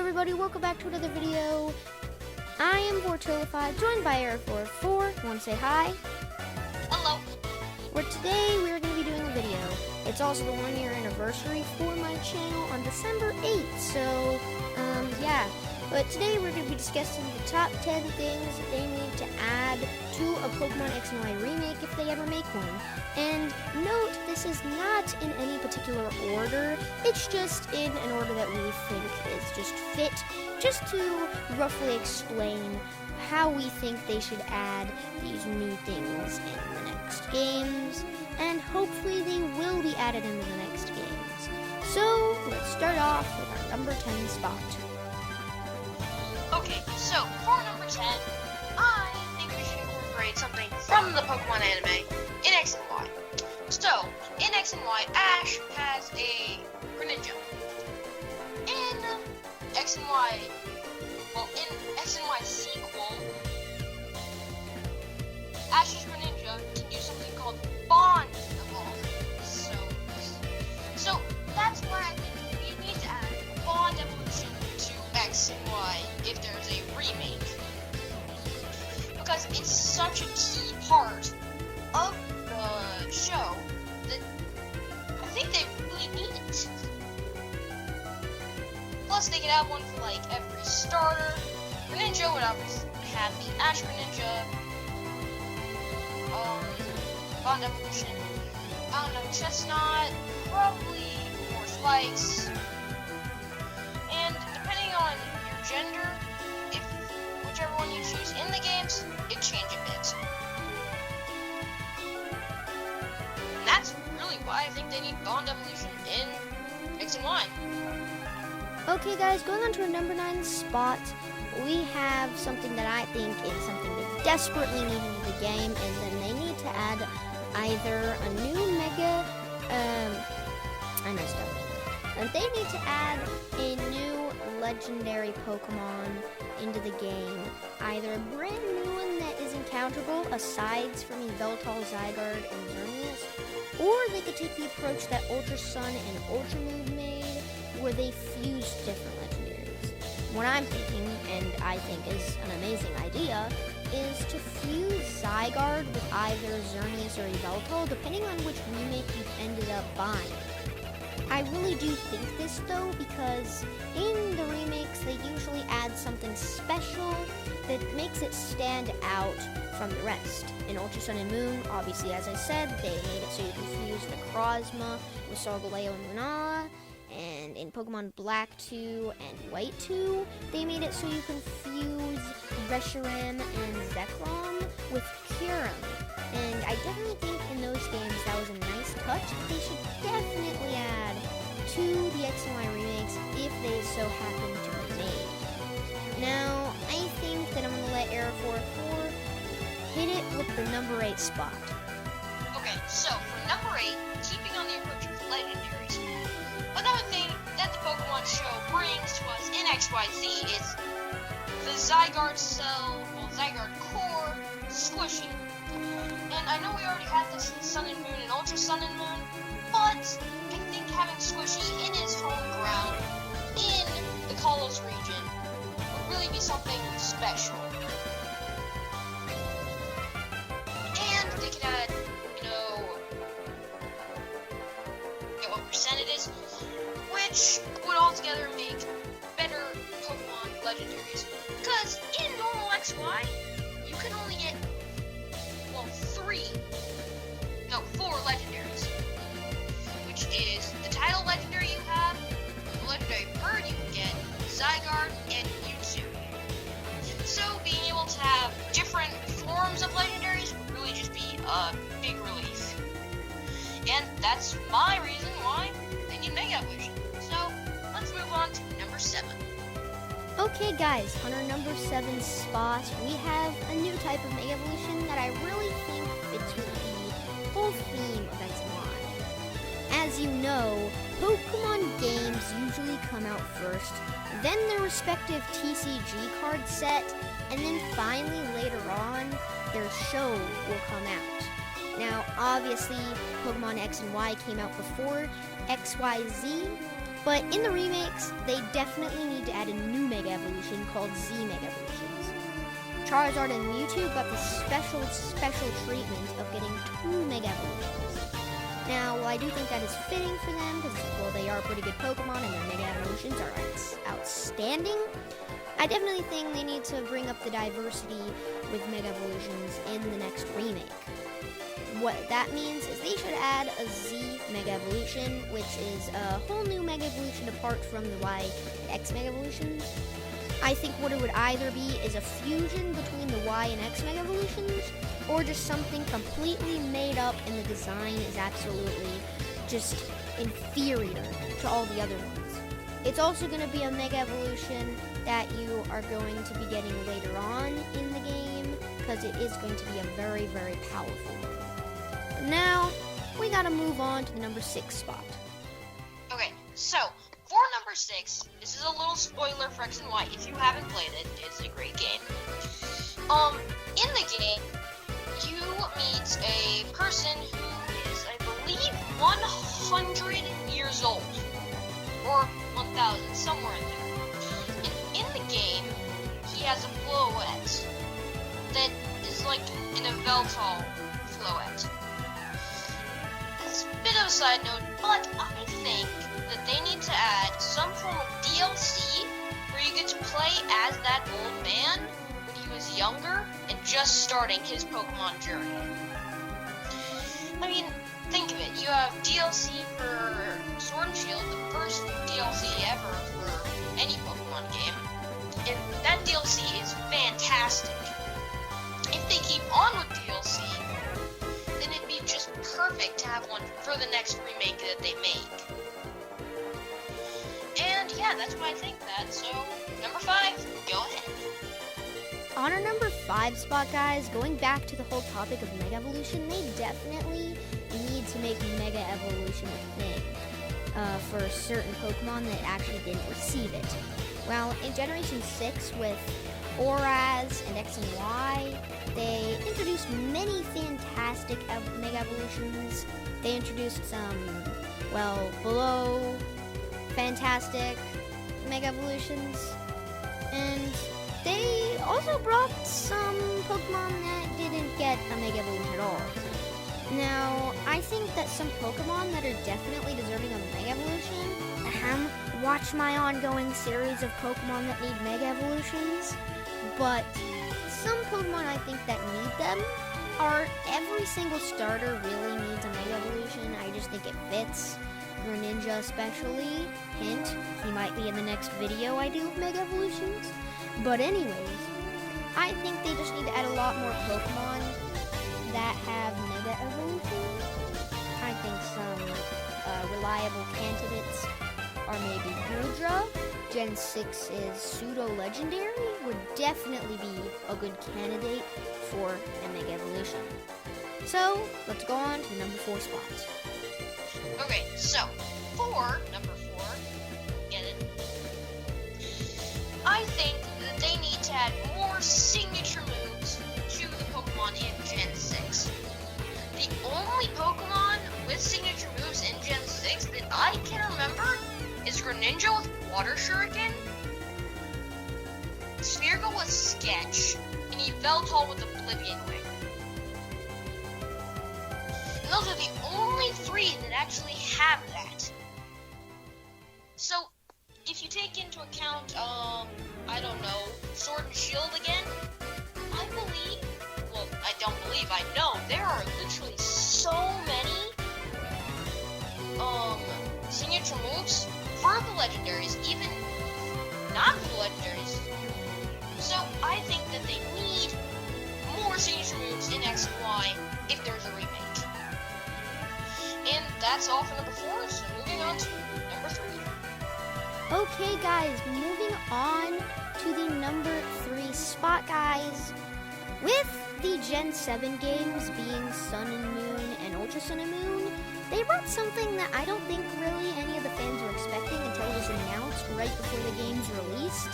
everybody, welcome back to another video. I am Vortilified, joined by Air44. Want to say hi? Hello. Where today we are going to be doing a video. It's also the 1-year anniversary for my channel on December 8th, so, yeah. But today we're going to be discussing the top 10 things that they need to add to a Pokemon X and Y remake if they ever make one. And note, this is not in any particular order, it's just in an order that we think is just fit, just to roughly explain how we think they should add these new things in the next games, and hopefully they will be added into the next games. So, let's start off with our number 10 spot. Okay, so for number 10, I think we should incorporate something from the Pokemon anime in X and Y. So, in X and Y, Ash has a Greninja. In X and Y, well, in X and Y sequel, Ash's Greninja can do something called Bond Evolve. So that's why I think we need to add Bond Evolution to X and Y if there's a remake. Because it's such a key part of the show that I think they really need it. Plus, they could have one for like every starter. Greninja would obviously have the Ash Greninja, Bond Evolution. I don't know, Chestnut, probably more spikes. And depending on your gender, if whichever one you choose in the games, it change a bit. And that's really why I think they need Bond Evolution in X and Y. Okay guys, going on to our number 9 spot, we have something that I think is something they desperately need into the game, and then they need to add either a new Mega, I messed up. And they need to add a new legendary Pokemon into the game. Either a brand new one that is encounterable, aside from Yveltal, Zygarde, and Xerneas, or they could take the approach that Ultra Sun and Ultra Moon made, where they fuse different legendaries. What I'm thinking, and I think is an amazing idea, is to fuse Zygarde with either Xerneas or Yveltal, depending on which remake you've ended up buying. I really do think this though, because in the remakes they usually add something special that makes it stand out from the rest. In Ultra Sun and Moon, obviously as I said, they made it so you can fuse Necrozma with Solgaleo and Lunala. And in Pokemon Black 2 and White 2, they made it so you can fuse Reshiram and Zekrom with Kyurem. And I definitely think in those games that was a nice touch that they should definitely add to the X and Y remakes if they so happen to be made. Now, I think that I'm going to let Air44 hit it with the number 8 spot. Okay, so for number 8, keeping on the approach of legendaries, another thing that the Pokemon show brings to us in XYZ is the Zygarde Cell, well, Zygarde Core, Squishy. And I know we already had this in Sun and Moon and Ultra Sun and Moon, but I think having Squishy in his home ground, in the Kalos region, would really be something special. And they could add, what percent it is, which would altogether make better Pokemon legendaries. Because in normal XY, you can only get, well, 4 legendaries. Which is the title legendary you have, the legendary bird you can get, Zygarde, and Mewtwo. So being able to have different forms of legendaries would really just be a big relief. And that's my reason why they need Mega Evolution. So, let's move on to number 7. Okay guys, on our number 7 spot, we have a new type of Mega Evolution that I really think fits with the whole theme of X and Y. As you know, Pokemon games usually come out first, then their respective TCG card set, and then finally later on, their show will come out. Now, obviously, Pokemon X and Y came out before XYZ, But in the remakes, they definitely need to add a new Mega Evolution called Z Mega Evolutions. Charizard and Mewtwo got the special treatment of getting 2 Mega Evolutions. Now, while I do think that is fitting for them, because, well, they are pretty good Pokemon and their Mega Evolutions are outstanding, I definitely think they need to bring up the diversity with Mega Evolutions in the next remake. What that means is they should add a Z Mega Evolution, which is a whole new Mega Evolution apart from the Y and X Mega Evolutions. I think what it would either be is a fusion between the Y and X Mega Evolutions, or just something completely made up and the design is absolutely just inferior to all the other ones. It's also going to be a Mega Evolution that you are going to be getting later on in the game, because it is going to be a very, very powerful one. Now, we gotta move on to the number 6 spot. Okay, so for number 6, this is a little spoiler for X and Y. If you haven't played it, it's a great game. In the game, you meet a person who is, I believe, 100 years old, or 1,000, somewhere in there. And in the game, he has a Floette that is like an Yveltal Floette. It's a bit of a side note, but I think that they need to add some form of DLC where you get to play as that old man when he was younger and just starting his Pokemon journey. I mean, think of it. You have DLC for Sword and Shield, the first DLC ever for any Pokemon game, and that DLC is fantastic. If they keep on with DLC, then it'd be just perfect to have one for the next remake that they make. And yeah, that's why I think that. So, number 5, go ahead. On our number 5 spot, guys, going back to the whole topic of Mega Evolution, they definitely need to make Mega Evolution a thing for certain Pokemon that actually didn't receive it. Well, in Generation 6 with Auras and X and Y, they introduced many fantastic Mega Evolutions. They introduced some, well, below fantastic Mega Evolutions. And they also brought some Pokemon that didn't get a Mega Evolution at all. Now, I think that some Pokemon that are definitely deserving of Mega Evolution, watch my ongoing series of Pokemon that need Mega Evolutions, but some Pokemon I think that need them are every single starter really needs a Mega Evolution. I just think it fits. Greninja especially. Hint, he might be in the next video I do of Mega Evolutions. But anyways, I think they just need to add a lot more Pokemon that have Mega Evolutions. I think some reliable candidates are maybe Gudra. Gen 6 is pseudo-legendary, would definitely be a good candidate for a Mega Evolution. So, let's go on to the number 4 spot. Okay, so, for number 4, get it? I think that they need to add more signature moves to the Pokemon in Gen 6. The only Pokemon with signature moves in Gen 6 that I can remember is Greninja with Water Shuriken, Smeargle with Sketch, and Yveltal with Oblivion Wing. And those are the only 3 that actually have that. So, if you take into account, I don't know, Sword and Shield again, I know there are literally so many, signature moves for the legendaries, even not for the legendaries. So, I think that they need more signature moves in X and Y if there's a remake. And that's all for number 4, so moving on to number 3. Okay, guys, moving on to the number 3 spot, guys. With the Gen 7 games being Sun and Moon and Ultra Sun and Moon, they brought something that I don't think really any of the fans were expecting until it was announced right before the game's released,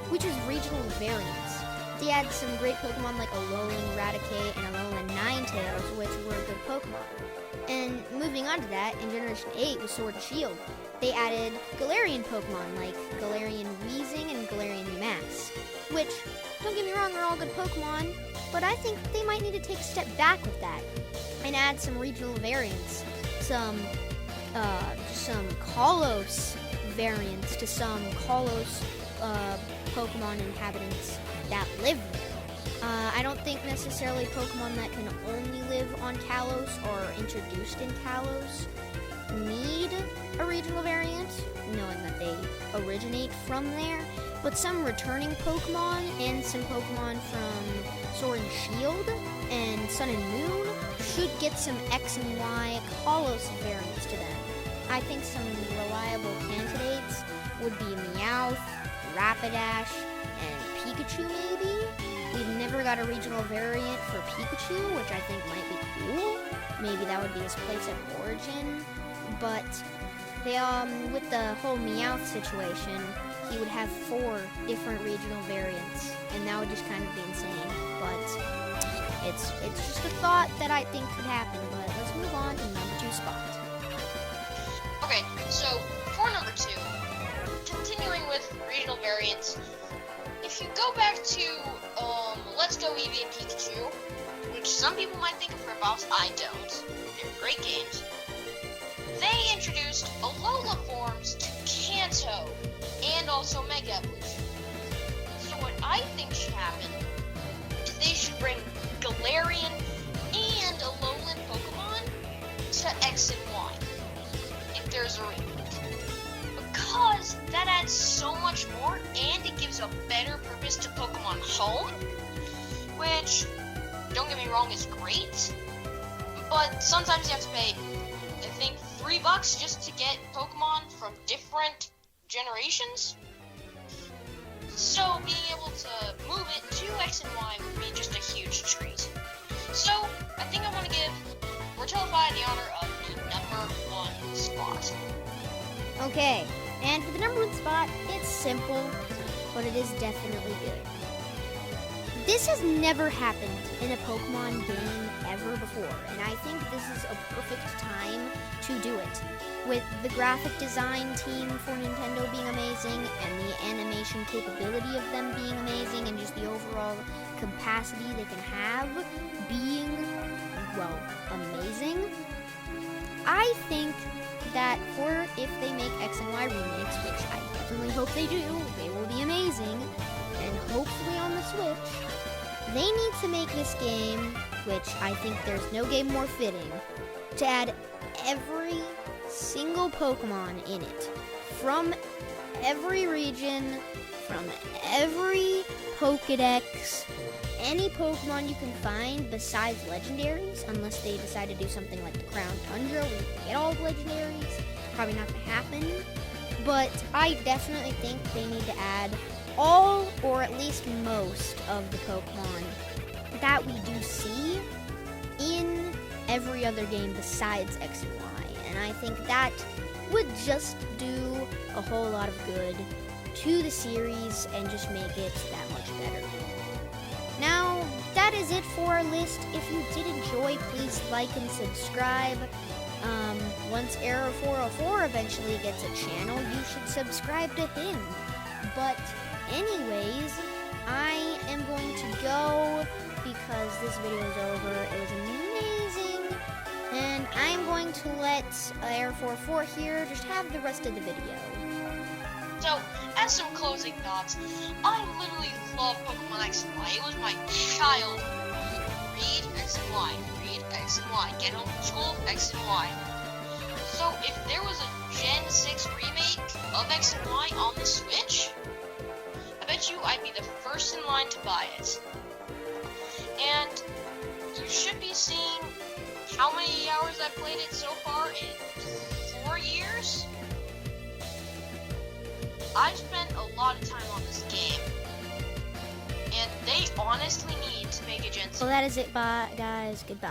which is regional variants. They had some great Pokemon like Alolan Raticate and Alolan Ninetales, which were good Pokemon. And moving on to that, in Generation 8 with Sword and Shield, they added Galarian Pokemon like Galarian Weezing and Galarian Mask, which, don't get me wrong, are all good Pokemon, but I think they might need to take a step back with that and add some regional variants, some Kalos variants to some Kalos Pokemon inhabitants that live there. I don't think necessarily Pokemon that can only live on Kalos or introduced in Kalos need a regional variant, knowing that they originate from there. But some returning Pokemon and some Pokemon from Sword and Shield and Sun and Moon should get some X and Y Kalos variants to them. I think some reliable candidates would be Meowth, Rapidash, and Pikachu maybe. We've never got a regional variant for Pikachu, which I think might be cool. Maybe that would be his place of origin. But they, with the whole Meowth situation, he would have 4 different regional variants, and that would just kind of be insane. But it's just a thought that I think could happen. But let's move on to number 2 spot. Okay, so for number 2, continuing with regional variants, if you go back to Let's Go Eevee and Pikachu, which some people might think are ripoffs, I don't. They're great games. They introduced Alola forms to Kanto and also Mega Evolution. So what I think should happen is they should bring Galarian and Alolan Pokemon to X and Y, if there's a remake. Because that adds so much more, and it gives a better purpose to Pokemon Home, which, don't get me wrong, is great, but sometimes you have to pay, I think, $3 just to get Pokemon from different generations. So being able to move it to X and Y would be just a huge treat. So I think I want to give Mortellify the honor of the number 1 spot. Okay, and for the number 1 spot, it's simple, but it is definitely good. This has never happened in a Pokemon game ever before, and I think this is a perfect time to do it. With the graphic design team for Nintendo being amazing, and the animation capability of them being amazing, and just the overall capacity they can have being, well, amazing, I think that if they make X and Y remakes, which I definitely hope they do, they will be amazing, and hopefully on the Switch, they need to make this game, which I think there's no game more fitting, to add every single Pokemon in it, from every region, from every Pokedex, any Pokemon you can find besides legendaries, unless they decide to do something like the Crown Tundra where you can get all the legendaries. Probably not going to happen. But I definitely think they need to add all, or at least most, of the Pokemon that we do see in every other game besides X and Y. And I think that would just do a whole lot of good to the series and just make it that much better. Now, that is it for our list. If you did enjoy, please like and subscribe. Once Error 404 eventually gets a channel, you should subscribe to him. But anyways, I am going to go because this video is over. It was amazing. And I'm going to let Error 404 here just have the rest of the video. So, as some closing thoughts, I literally love Pokemon X and Y. It was my childhood. Read X and Y, read X and Y, get home from school, X and Y. So, if there was a Gen 6 remake of X and Y on the Switch, I bet you I'd be the first in line to buy it. And you should be seeing how many hours I've played it so far in 4 years. I've spent a lot of time on this game, and they honestly need to make a Gen 6. Well, that is it, bye, guys. Goodbye.